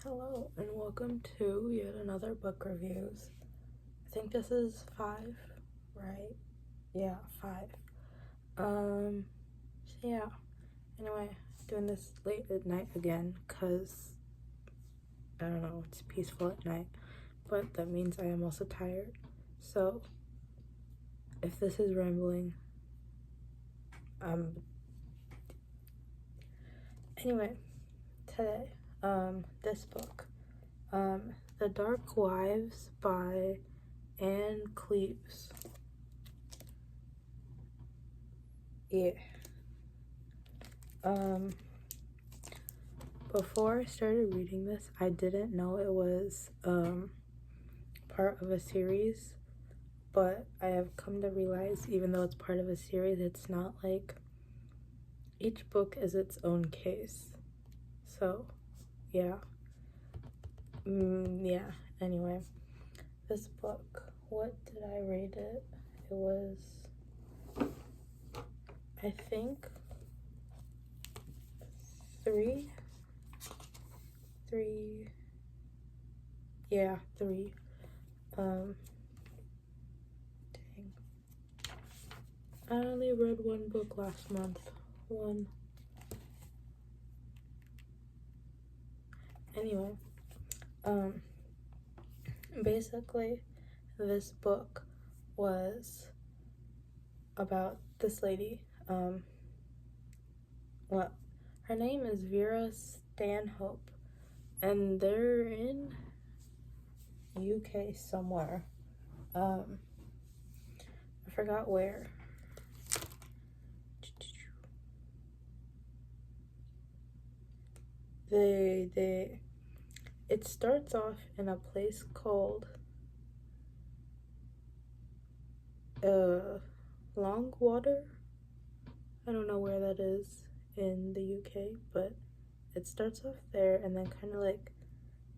Hello and welcome to yet another book reviews. I think this is 5, right? Yeah, 5. So yeah. Anyway, doing this late at night again because I don't know, it's peaceful at night, but that means I am also tired. So if this is rambling, anyway, today, this book, The Dark Wives by Cleaves. Yeah. Before I started reading this, I didn't know it was part of a series, but I have come to realize, even though it's part of a series, it's not like each book is its own case. So, yeah. Yeah, anyway. This book, what did I rate it? It was, I think, 3. Yeah, 3. Dang. I only read one book last month. One. Anyway, basically, this book was about this lady. Well, her name is Vera Stanhope, and they're in UK somewhere. I forgot where. It starts off in a place called Longwater. I don't know where that is in the UK, but it starts off there and then kind of like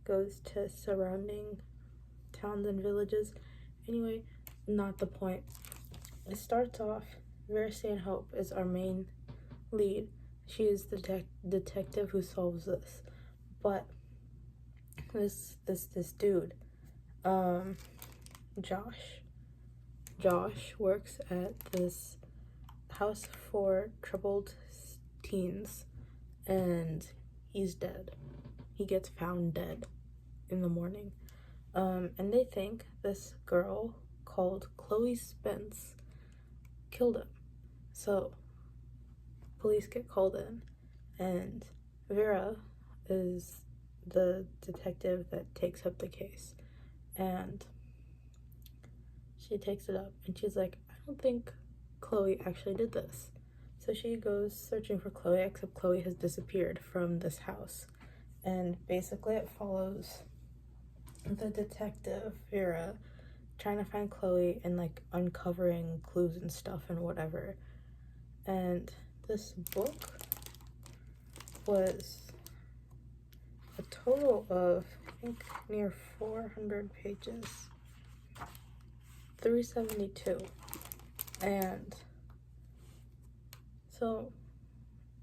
goes to surrounding towns and villages. Anyway, not the point. It starts off, Vera Stanhope is our main lead. She is the detective who solves this. But this dude, Josh works at this house for troubled teens, and he's dead. He gets found dead in the morning. And they think this girl called Chloe Spence killed him. So police get called in, and Vera is the detective that takes up the case, and she takes it up and she's like, I don't think Chloe actually did this. So she goes searching for Chloe, except Chloe has disappeared from this house. And basically it follows the detective, Vera, trying to find Chloe and like uncovering clues and stuff and whatever. And this book was a total of, I think, near 400 pages. 372. And so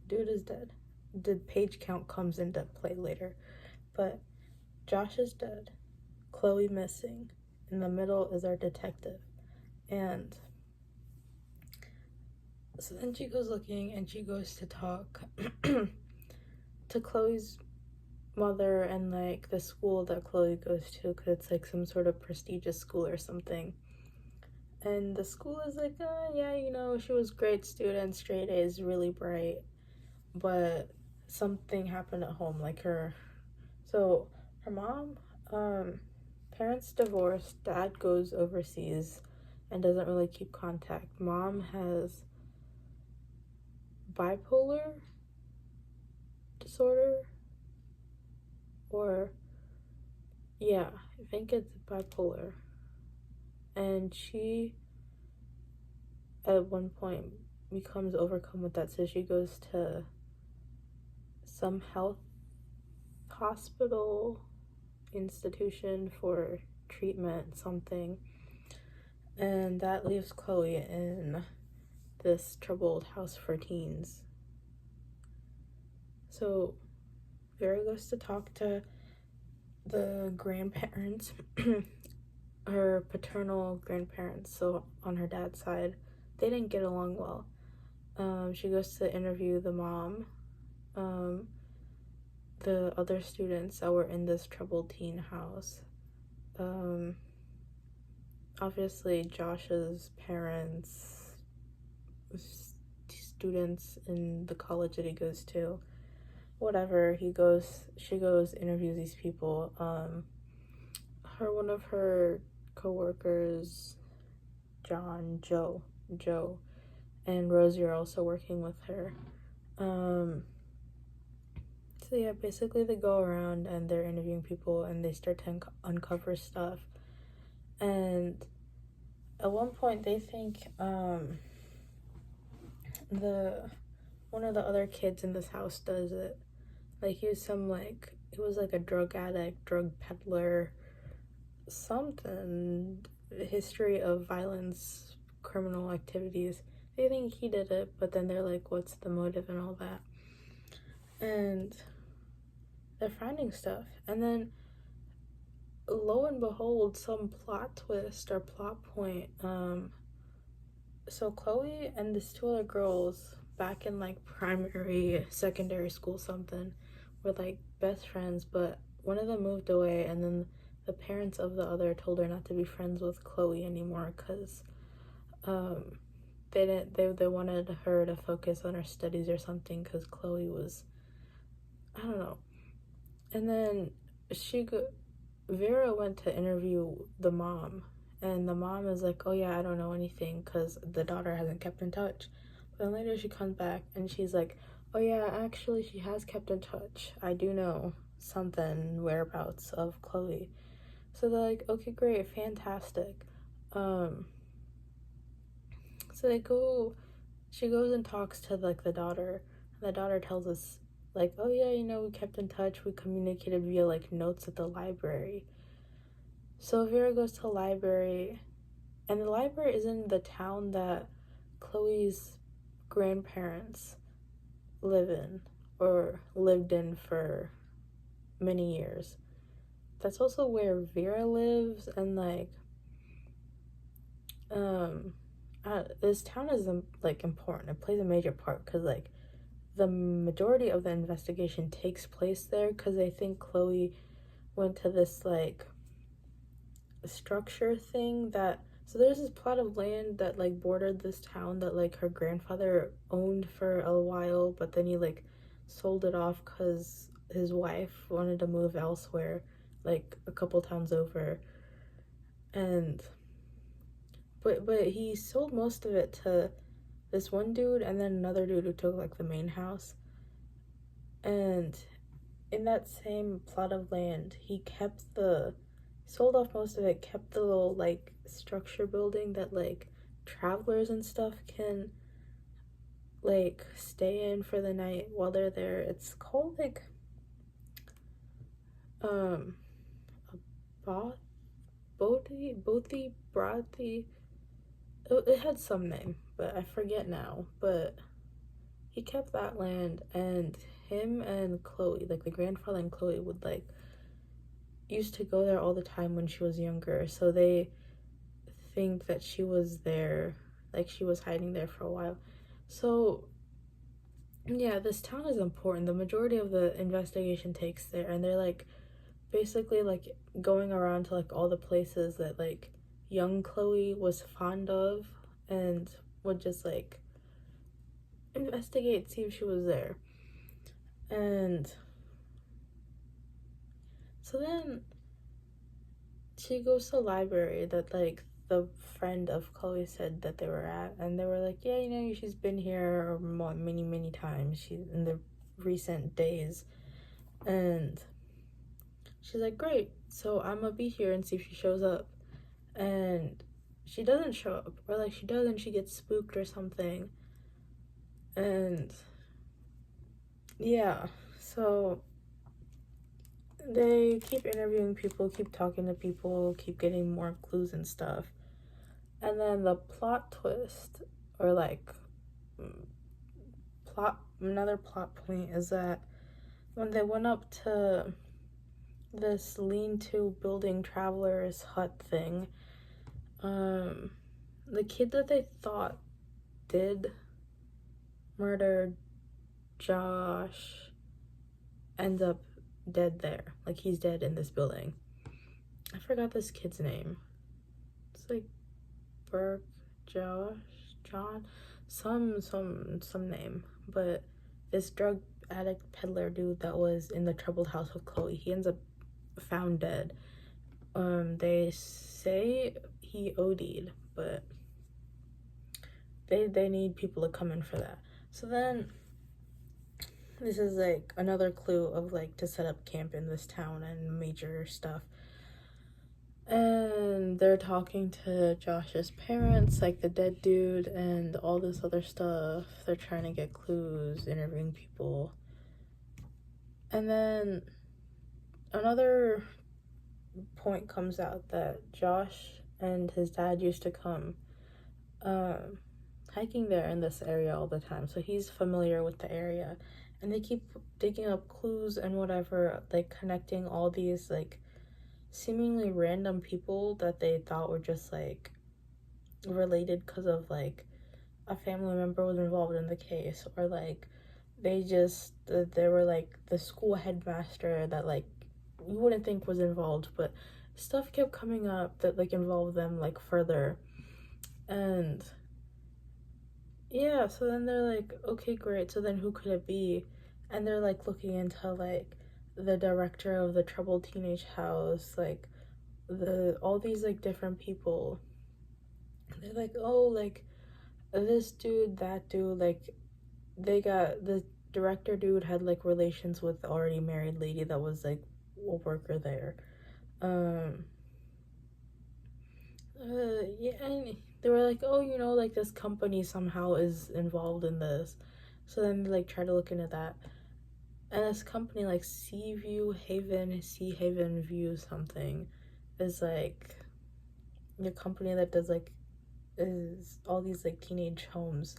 dude is dead. The page count comes into play later, but Josh is dead, Chloe missing, in the middle is our detective. And so then she goes looking and she goes to talk to Chloe's mother and like the school that Chloe goes to, because it's like some sort of prestigious school or something. And the school is like, yeah, you know, she was great student, straight A's, really bright, but something happened at home, like her mom, parents divorced, dad goes overseas and doesn't really keep contact. Mom has bipolar disorder, or yeah, I think it's bipolar. And she at one point becomes overcome with that, so she goes to some health hospital institution for treatment, something, and that leaves Chloe in this troubled house for teens. So Vera goes to talk to the grandparents, her paternal grandparents, so on her dad's side, they didn't get along well. She goes to interview the mom, the other students that were in this troubled teen house. Obviously, Josh's parents, students in the college that he goes to, whatever, she goes, interviews these people. One of her co-workers, Joe, and Rosie are also working with her. So yeah, basically they go around and they're interviewing people and they start to uncover stuff. And at one point they think one of the other kids in this house does it. Like he was a drug addict, drug peddler, something, history of violence, criminal activities. They think he did it, but then they're like, what's the motive and all that? And they're finding stuff. And then, lo and behold, some plot twist or plot point. So Chloe and these two other girls back in like primary, secondary school, something, were like best friends, but one of them moved away, and then the parents of the other told her not to be friends with Chloe anymore because they wanted her to focus on her studies or something because Chloe was, I don't know. And then Vera went to interview the mom, and the mom is like, oh yeah, I don't know anything because the daughter hasn't kept in touch. But then later she comes back and she's like, oh yeah, actually she has kept in touch. I do know something, whereabouts of Chloe. So they're like, okay, great, fantastic. So she goes and talks to like the daughter. And the daughter tells us like, oh yeah, we kept in touch. We communicated via like notes at the library. So Vera goes to the library, and the library is in the town that Chloe's grandparents live in or lived in for many years. That's also where Vera lives, and like this town is like important. It plays a major part because like the majority of the investigation takes place there because they think Chloe went to this like structure thing that, so there's this plot of land that like bordered this town that like her grandfather owned for a while, but then he like sold it off because his wife wanted to move elsewhere, like a couple towns over. And but he sold most of it to this one dude and then another dude who took like the main house. And in that same plot of land, he sold off most of it, kept the little like structure building that like travelers and stuff can like stay in for the night while they're there. It's called like a Bothi Brathi. It had some name, but I forget now. But he kept that land, and him and Chloe, like the grandfather and Chloe, would like used to go there all the time when she was younger. So they think that she was there, like she was hiding there for a while. So yeah, this town is important. The majority of the investigation takes there, and they're like basically like going around to like all the places that like young Chloe was fond of and would just like investigate, see if she was there. And so then she goes to the library that like the friend of Chloe said that they were at, and they were like, yeah, she's been here many times, she's in the recent days. And she's like, great, so I'm gonna be here and see if she shows up. And she doesn't show up, or like she does and she gets spooked or something. And yeah, so they keep interviewing people, keep talking to people, keep getting more clues and stuff. And then the plot twist, or like another plot point, is that when they went up to this lean-to building traveler's hut thing. The kid that they thought did murder Josh ends up dead there. Like, he's dead in this building. I forgot this kid's name. It's like Burke, Josh, John, some name. But this drug addict peddler dude that was in the troubled house with Chloe, he ends up found dead. They say he OD'd, but they need people to come in for that. So then this is like another clue of like to set up camp in this town and major stuff. And they're talking to Josh's parents, like the dead dude and all this other stuff. They're trying to get clues, interviewing people. And then another point comes out that Josh and his dad used to come hiking there in this area all the time, so he's familiar with the area. And they keep digging up clues and whatever, like connecting all these like seemingly random people that they thought were just like related because of like a family member was involved in the case, or like they were like the school headmaster that like you wouldn't think was involved, but stuff kept coming up that like involved them like further. And yeah, so then they're like, okay, great, so then who could it be? And they're like looking into like the director of the troubled teenage house, like all these like different people. They're like, oh, like this dude, that dude, like they got the director dude had like relations with the already married lady that was like a worker there. um yeah, and they were like, oh, you know, like this company somehow is involved in this. So then they like try to look into that, and this company like Sea Haven View something is like the company that does like is all these like teenage homes.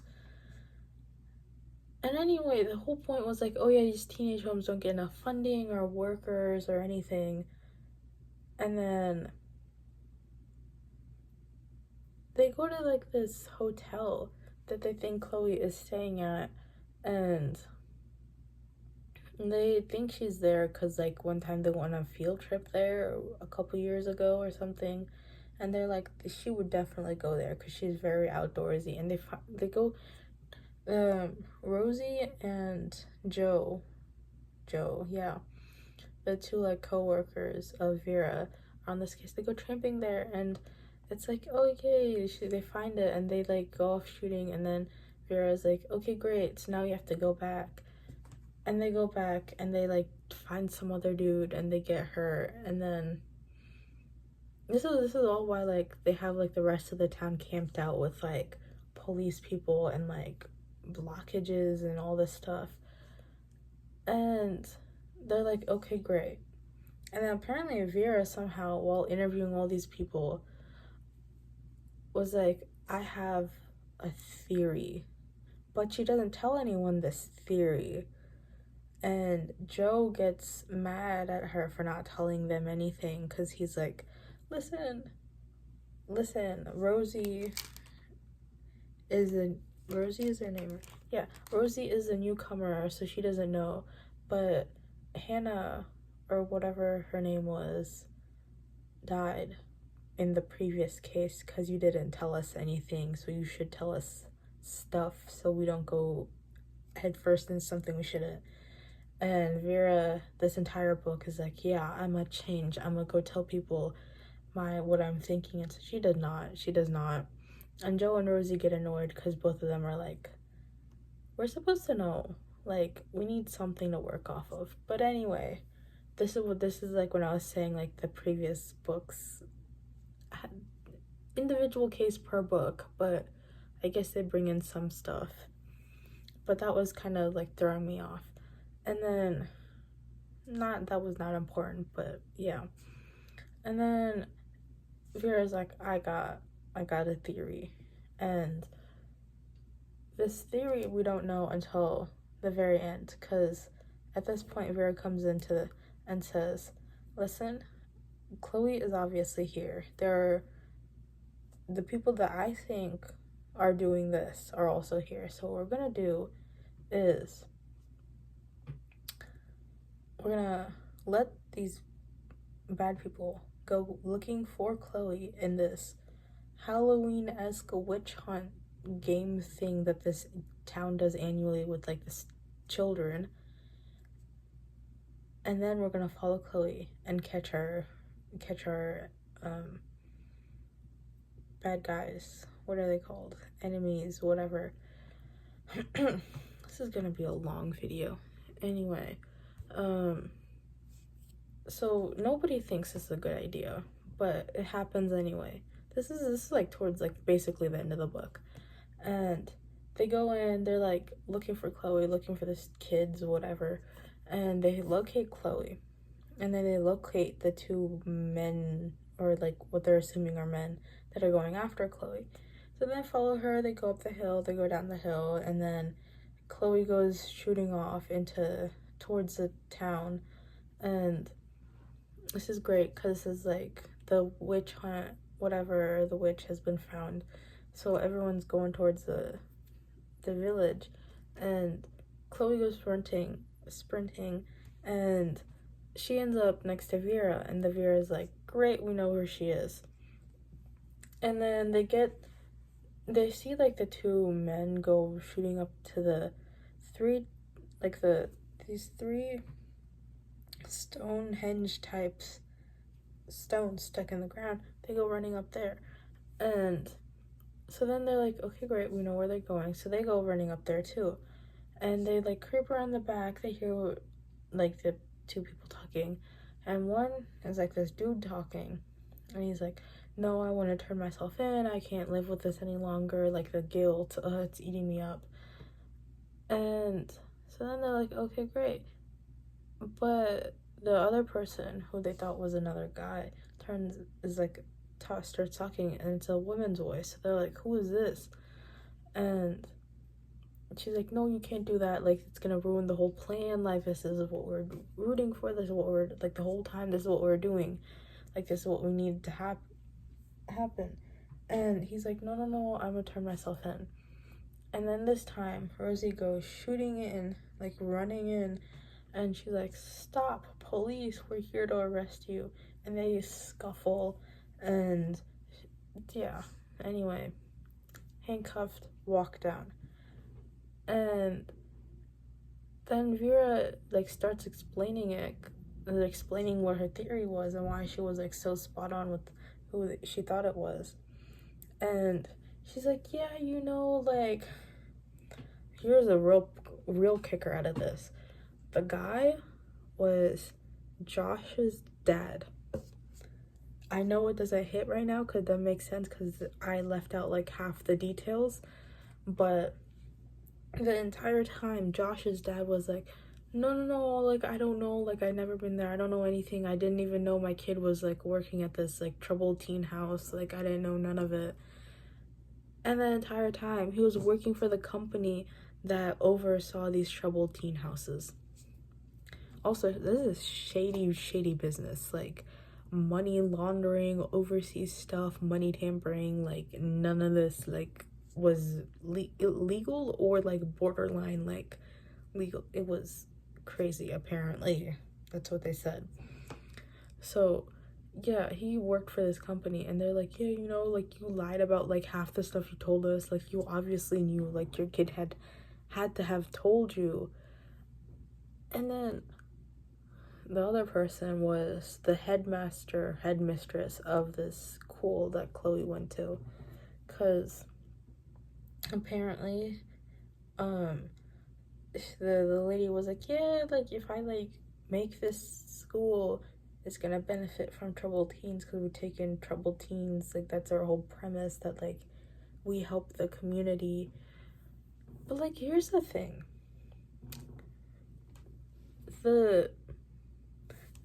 And anyway, the whole point was like, oh yeah, these teenage homes don't get enough funding or workers or anything. And then they go to like this hotel that they think Chloe is staying at, and they think she's there because like one time they went on a field trip there a couple years ago or something, and they're like she would definitely go there because she's very outdoorsy. And they go, Rosie and Joe, yeah, the two like co-workers of Vera on this case, they go tramping there, and it's like, oh yay, they find it, and they like go off shooting. And then Vera's like, okay, great, so now we have to go back. And they go back and they like find some other dude and they get her. And then this is all why like they have like the rest of the town camped out with like police people and like blockages and all this stuff. And they're like, okay, great. And then apparently Vera somehow, while interviewing all these people, was like, I have a theory. But she doesn't tell anyone this theory. And Joe gets mad at her for not telling them anything because he's like, listen, Rosie is her name. Yeah, Rosie is a newcomer, so she doesn't know. But Hannah, or whatever her name was, died in the previous case because you didn't tell us anything, so you should tell us stuff so we don't go headfirst in something we shouldn't. And Vera, this entire book is like, yeah, I'm gonna change. I'm gonna go tell people what I'm thinking. And so she does not. And Joe and Rosie get annoyed because both of them are like, we're supposed to know. Like, we need something to work off of. But anyway, this is like when I was saying like the previous books had individual case per book, but I guess they bring in some stuff. But that was kind of like throwing me off. And then that was not important, but yeah. And then Vera's like, I got a theory. And this theory we don't know until the very end, because at this point Vera comes into and says, listen, Chloe is obviously here. The people that I think are doing this are also here. So what we're gonna do is we're gonna let these bad people go looking for Chloe in this Halloween-esque witch hunt game thing that this town does annually with like this children. And then we're gonna follow Chloe and catch our bad guys. What are they called? Enemies, whatever. This is gonna be a long video. Anyway, so nobody thinks this is a good idea, but it happens anyway. This is like towards like basically the end of the book. And they go in, they're like looking for Chloe, looking for this kids, whatever, and they locate Chloe. And then they locate the two men, or like what they're assuming are men, that are going after Chloe. So then they follow her, they go up the hill, they go down the hill, and then Chloe goes shooting off towards the town. And this is great because this is like the witch hunt, whatever, the witch has been found. So everyone's going towards the village, and Chloe goes sprinting, and she ends up next to Vera, and the Vera's like, great, we know where she is. And then they see like the two men go shooting up to these three Stonehenge types, stones stuck in the ground. They go running up there, and so then they're like, okay, great, we know where they're going. So they go running up there too, and they like creep around the back. They hear like the two people talking, and one is like this dude talking, and he's like, no, I want to turn myself in, I can't live with this any longer, like the guilt, it's eating me up. And so then they're like, okay, great. But the other person, who they thought was another guy, starts talking, and it's a woman's voice. So they're like, who is this? And she's like, no, you can't do that, like it's gonna ruin the whole plan, like this is what we're rooting for, this is what we're like the whole time, this is what we're doing, like this is what we need to happen. And he's like, no, I'm gonna turn myself in. And then this time Rosie goes shooting in, like running in, and she's like, stop, police, we're here to arrest you. And they scuffle, and yeah, anyway, handcuffed, walk down. And then Vera like starts explaining what her theory was and why she was like so spot on with who she thought it was. And she's like, yeah, like, here's a real kicker out of this. The guy was Josh's dad. I know it doesn't hit right now because that makes sense because I left out like half the details, but the entire time Josh's dad was like, no, like I don't know, like I've never been there, I don't know anything, I didn't even know my kid was like working at this like troubled teen house, like I didn't know none of it. And the entire time he was working for the company that oversaw these troubled teen houses. Also, this is shady business, like money laundering, overseas stuff, money tampering, like none of this like was illegal or like borderline like legal. It was crazy, apparently. That's what they said. So yeah, he worked for this company, and they're like, yeah, like you lied about like half the stuff you told us, like you obviously knew, like your kid had to have told you. And then the other person was the headmistress of this school that Chloe went to, because apparently the lady was like, yeah, like if I like make this school, it's gonna benefit from troubled teens because we take in troubled teens, like that's our whole premise, that like we help the community. But like, here's the thing,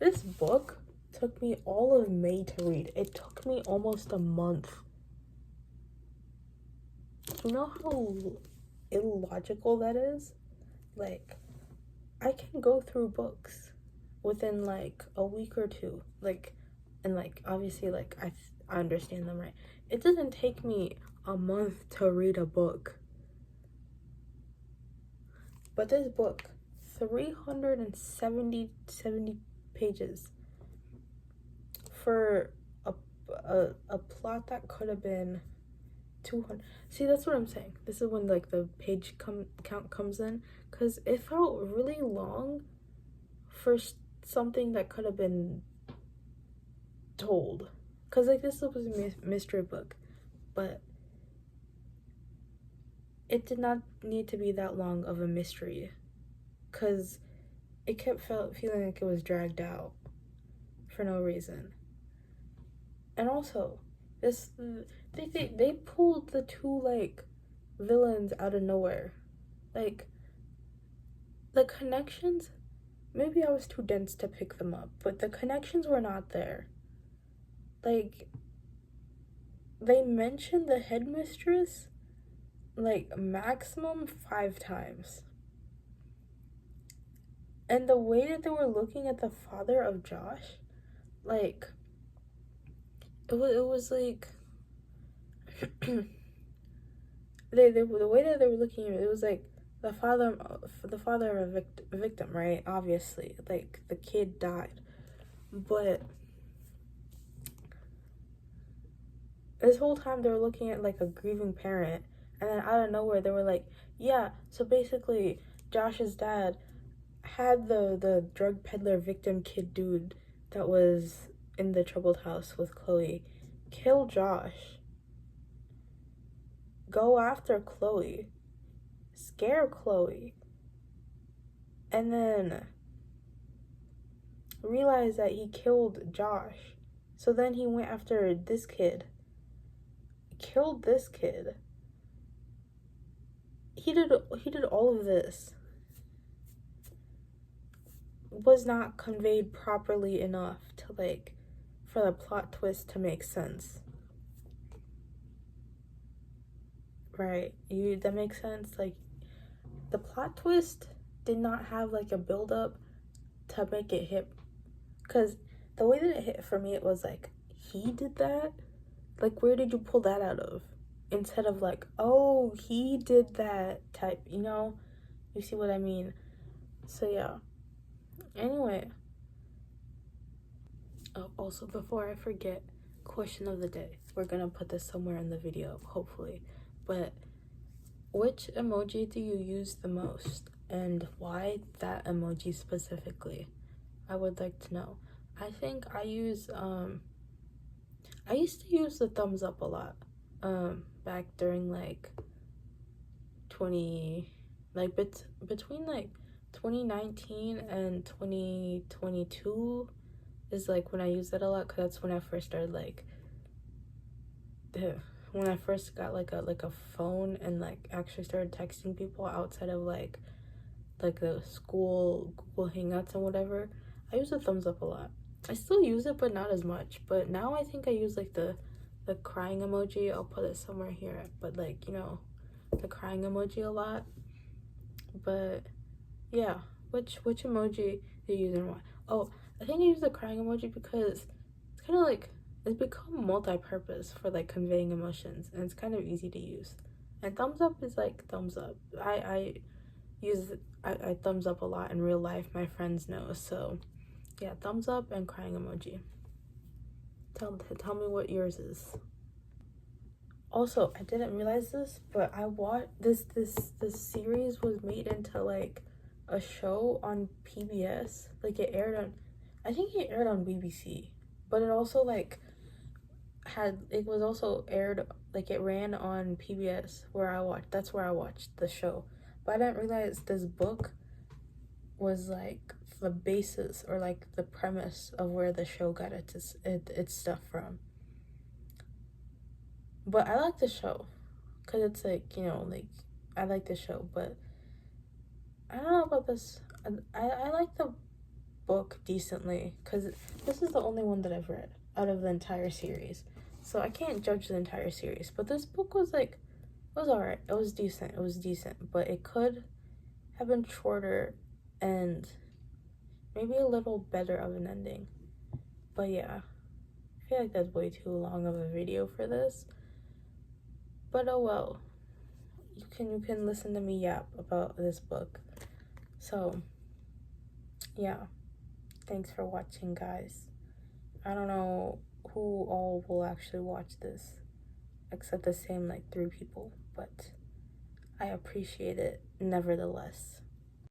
this book took me all of May to read. It took me almost a month. You know how illogical that is? Like, I can go through books within like a week or two. Like, and like obviously like I understand them, right? It doesn't take me a month to read a book. But this book, 370 pages for a plot that could have been 200. See, that's what I'm saying. This is when like the page count comes in, because it felt really long for something that could have been told. Because like this was a mystery book, but it did not need to be that long of a mystery, because it kept feeling like it was dragged out for no reason. And also, this they pulled the two like villains out of nowhere. Like, the connections, maybe I was too dense to pick them up, but the connections were not there. Like, they mentioned the headmistress like maximum 5 times. And the way that they were looking at the father of Josh, like, it was like the way that they were looking at it was like the father of a victim, right? Obviously, like, the kid died, but this whole time they were looking at like a grieving parent, and then out of nowhere they were like, yeah, so basically Josh's dad had the drug peddler victim kid dude that was in the troubled house with Chloe kill Josh, go after Chloe, scare Chloe, and then realize that he killed Josh. So then he went after this kid, killed this kid. He did all of this. Was not conveyed properly enough to like for the plot twist to make sense. Right? That makes sense. Like, the plot twist did not have like a build up to make it hit, because the way that it hit for me, it was like, he did that? Like, where did you pull that out of? Instead of like, oh, he did that type, you know? You see what I mean? So yeah. Anyway. Oh, also, before I forget, question of the day. We're gonna put this somewhere in the video, hopefully. But which emoji do you use the most? And why that emoji specifically? I would like to know. I think I use, I used to use the thumbs up a lot. Back during like 20, like between like 2019 and 2022 is like when I used it a lot, because that's when I first started like when I first got like a phone and like actually started texting people outside of like the school Google Hangouts and whatever. I use the thumbs up a lot. I still use it, but not as much. But now I think I use like the crying emoji. I'll put it somewhere here, but like, you know, the crying emoji a lot. But yeah, which emoji do you use and why? Oh, I think I use the crying emoji because it's kind of like, it's become multi-purpose for like conveying emotions, and it's kind of easy to use. And thumbs up is like thumbs up. I thumbs up a lot in real life. My friends know. So yeah, thumbs up and crying emoji. Tell me what yours is. Also, I didn't realize this, but I watched this series was made into like a show on PBS. Like, it aired on, I think it aired on BBC, but it also like it was also aired, like, it ran on PBS where I watched. That's where I watched the show. But I didn't realize this book was like the basis or like the premise of where the show got its stuff from. But I like the show because it's like, you know, like, I like the show, but I don't know about this. I like the book decently, because this is the only one that I've read out of the entire series, so I can't judge the entire series. But this book was like, it was alright. It was decent, but it could have been shorter and maybe a little better of an ending. But yeah, I feel like that's way too long of a video for this. But oh well. You can listen to me yap about this book. So yeah. Thanks for watching, guys. I don't know who all will actually watch this, except the same like 3 people, but I appreciate it nevertheless.